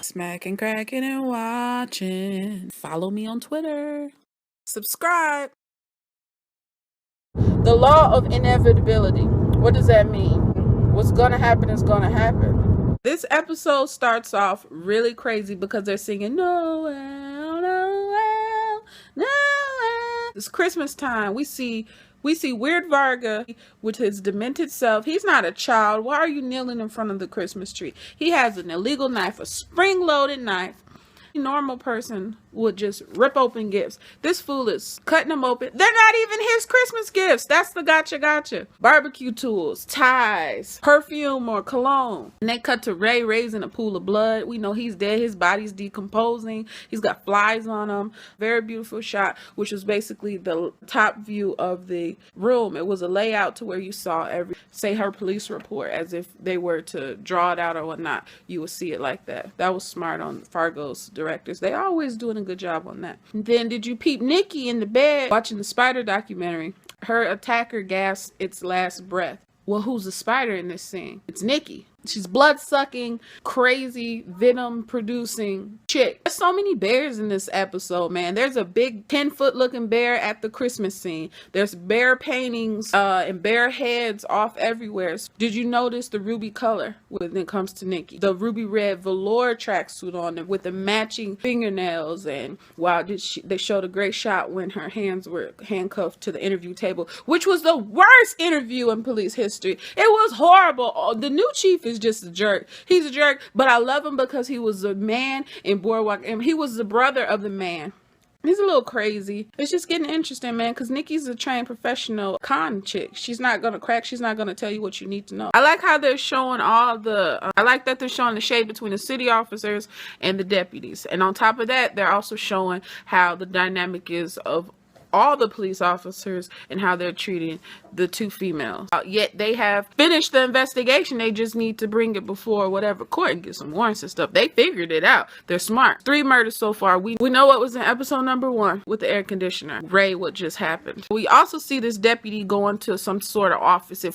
Smacking, cracking, and watching. Follow me on Twitter. Subscribe. The law of inevitability. What does that mean? What's gonna happen is gonna happen. This episode starts off really crazy because they're singing Noel, Noel, Noel. It's Christmas time. We see weird Varga with his demented self. He's not a child. Why are you kneeling in front of the Christmas tree? He has an illegal knife, a spring-loaded knife. A normal person would just rip open gifts. This fool is cutting them open. They're not even his Christmas gifts. That's the gotcha. Barbecue tools, ties, perfume or cologne. And they cut to Ray raising a pool of blood. We know he's dead. His body's decomposing. He's got flies on him. Very beautiful shot, which was basically the top view of the room. It was a layout to where you saw say her police report, as if they were to draw it out or whatnot. You would see it like that. That was smart on Fargo's directors. They always doing a good job on that. And then did you peep Nikki in the bed watching the spider documentary? Her attacker gasped its last breath. Well, who's the spider in this scene? It's Nikki. She's blood-sucking, crazy, venom-producing chick. There's so many bears in this episode, man. There's a big 10-foot-looking bear at the Christmas scene. There's bear paintings and bear heads off everywhere. Did you notice the ruby color when it comes to Nikki? The ruby red velour tracksuit on them with the matching fingernails. And wow, they showed a great shot when her hands were handcuffed to the interview table, which was the worst interview in police history. It was horrible. The new chief is just a jerk. He's a jerk, but I love him because he was a man in Boardwalk, and he was the brother of the man. He's a little crazy. It's just getting interesting, man, because Nikki's a trained professional con chick. She's not gonna crack. She's not gonna tell you what you need to know. I like how they're showing I like that they're showing the shade between the city officers and the deputies, and on top of that, they're also showing how the dynamic is of all the police officers and how they're treating the two females. Yet they have finished the investigation. They just need to bring it before whatever court and get some warrants and stuff. They figured it out. They're smart. 3 murders so far. We know what was in episode number 1 with the air conditioner. Ray, what just happened. We also see this deputy going to some sort of office. We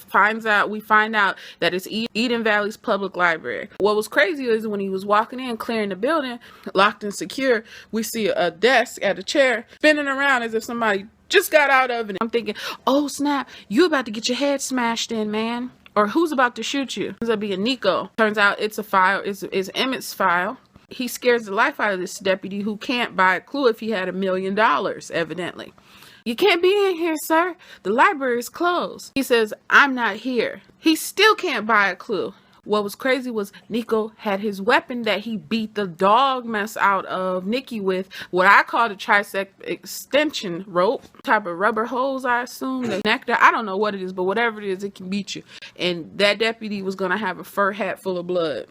find out that it's Eden Valley's public library. What was crazy is when he was walking in, clearing the building, locked and secure, we see a desk at a chair spinning around as if somebody just got out of it. I'm thinking, oh snap, you about to get your head smashed in, man. Or who's about to shoot you? It's gonna be a Neeko. Turns out it's a file, it's Emmett's file. He scares the life out of this deputy who can't buy a clue if he had $1 million, evidently. You can't be in here, sir. The library is closed. He says, I'm not here. He still can't buy a clue. What was crazy was Neeko had his weapon that he beat the dog mess out of Nikki with, what I call the tricep extension rope, type of rubber hose, I assume, the nectar. I don't know what it is, but whatever it is, it can beat you. And that deputy was going to have a fur hat full of blood.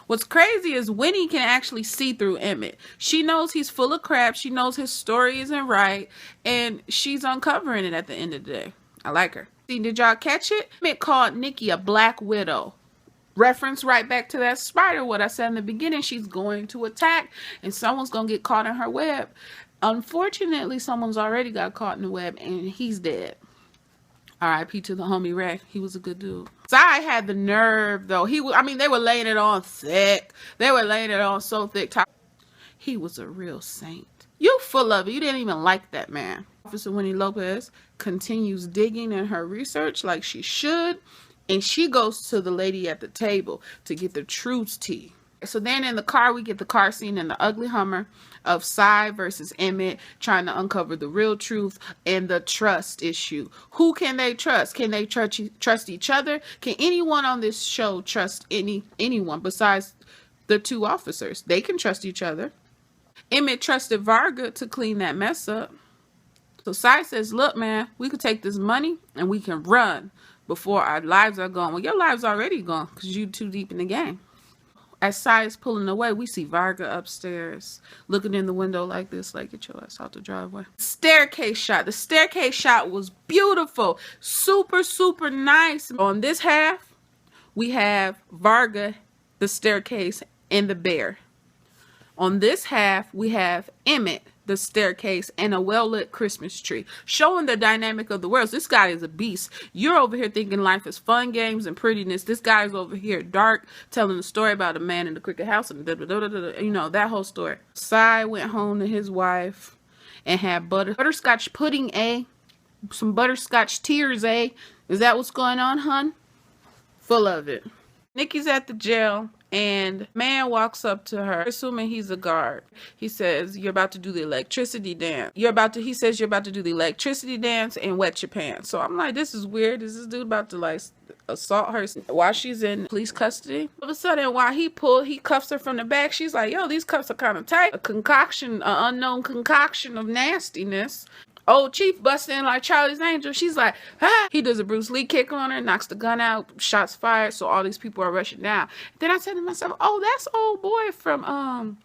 What's crazy is Winnie can actually see through Emmett. She knows he's full of crap. She knows his story isn't right, and she's uncovering it at the end of the day. I like her. See, did y'all catch it? Emmett called Nikki a black widow. Reference right back to that spider, what I said in the beginning. She's going to attack and someone's going to get caught in her web. Unfortunately, someone's already got caught in the web and he's dead. R.I.P. to the homie Ray. He was a good dude. Sai had the nerve though. They were laying it on thick. They were laying it on so thick. He was a real saint. You full of it. You didn't even like that man. Officer Winnie Lopez continues digging in her research like she should. And she goes to the lady at the table to get the truth tea. So then in the car, we get the car scene in the ugly Hummer of Sai versus Emmett trying to uncover the real truth and the trust issue. Who can they trust? Can they trust each other? Can anyone on this show trust anyone besides the 2 officers? They can trust each other. Emmett trusted Varga to clean that mess up. So Sai says, look, man, we could take this money and we can run before our lives are gone. Well, your lives already gone because you too deep in the game. As Sai is pulling away, we see Varga upstairs looking in the window like this, like, get your ass out the driveway. Staircase shot. The staircase shot was beautiful. Super, super nice. On this half, we have Varga, the staircase, and the bear. On this half, we have Emmett, the staircase, and a well-lit Christmas tree, showing the dynamic of the worlds. This guy is a beast. You're over here thinking life is fun, games, and prettiness. This guy's over here dark, telling a story about a man in the cricket house, and you know, that whole story. Cy went home to his wife and had butterscotch pudding, eh? Some butterscotch tears, eh? Is that what's going on, hun? Full of it. Nikki's at the jail, and man walks up to her, assuming he's a guard. He says, you're about to do the electricity dance. He says you're about to do the electricity dance and wet your pants. So I'm like, this is weird. Is this dude about to like assault her while she's in police custody? All of a sudden, while he cuffs her from the back, she's like, yo, these cuffs are kind of tight. An unknown concoction of nastiness. Old Chief busts in like Charlie's Angel. She's like, ah. He does a Bruce Lee kick on her, knocks the gun out, shots fired, so all these people are rushing down. Then I said to myself, oh, that's old boy from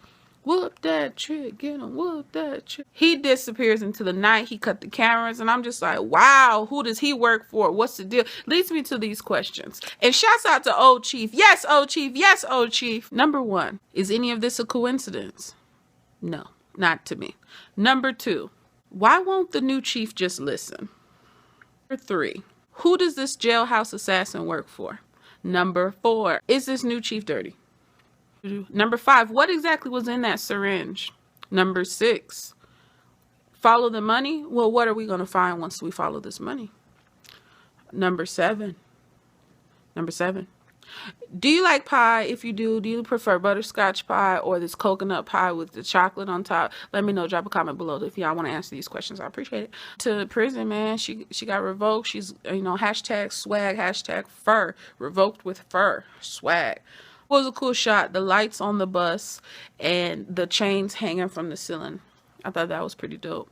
Whoop That Trick, get him, whoop that trick. He disappears into the night. He cut the cameras, and I'm just like, wow, who does he work for? What's the deal? Leads me to these questions. And shouts out to Old Chief. Yes, Old Chief. Yes, Old Chief. Number one, is any of this a coincidence? No, not to me. Number two, why won't the new chief just listen? Number three, who does this jailhouse assassin work for? Number four, is this new chief dirty? Number five, what exactly was in that syringe? Number six, follow the money? Well, what are we going to find once we follow this money? Number seven, do you like pie? If you do you prefer butterscotch pie or this coconut pie with the chocolate on top? Let me know. Drop a comment below if y'all want to answer these questions. I appreciate it. To prison, man. She got revoked. She's, you know, hashtag swag, hashtag fur. Revoked with fur. Swag. It was a cool shot. The lights on the bus and the chains hanging from the ceiling. I thought that was pretty dope.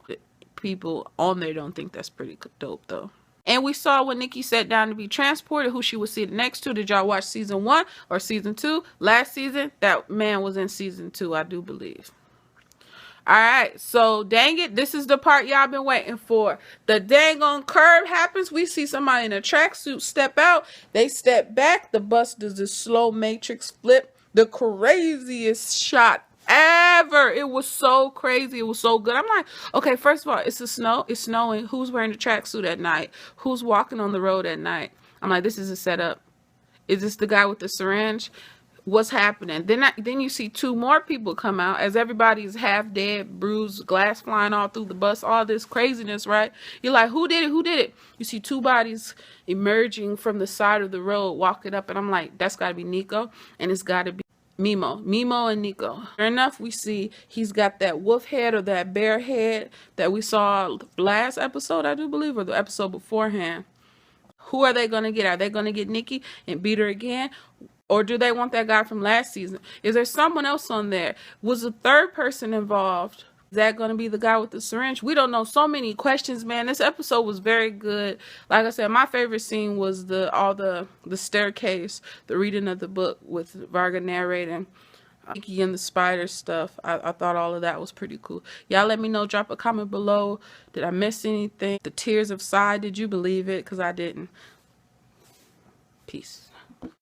People on there don't think that's pretty dope, though. And we saw when Nikki sat down to be transported, who she was sitting next to. Did y'all watch season 1 or season 2? Last season, that man was in season 2, I do believe. All right, so dang it, this is the part y'all been waiting for. The dang on curb happens. We see somebody in a tracksuit step out. They step back. The bus does this slow matrix flip. The craziest shot ever. It was so crazy. It was so good. I'm like, okay, first of all, it's snowing. Who's wearing a tracksuit at night? Who's walking on the road at night? I'm like, this is a setup. Is this the guy with the syringe? What's happening? Then you see 2 more people come out as everybody's half dead, bruised, glass flying all through the bus, all this craziness, right? You're like, who did it? Who did it? You see 2 bodies emerging from the side of the road, walking up, and I'm like, that's got to be Neeko, and it's got to be Mimo and Neeko. Sure enough, we see he's got that wolf head or that bear head that we saw last episode, I do believe, or the episode beforehand. Who are they going to get? Are they going to get Nikki and beat her again? Or do they want that guy from last season? Is there someone else on there? Was a third person involved? Is that going to be the guy with the syringe? We don't know. So many questions, man. This episode was very good. Like I said, my favorite scene was the staircase, the reading of the book with Varga narrating, Nikki and the spider stuff. I thought all of that was pretty cool. Y'all let me know. Drop a comment below. Did I miss anything? The tears of Cy, did you believe it? Because I didn't. Peace.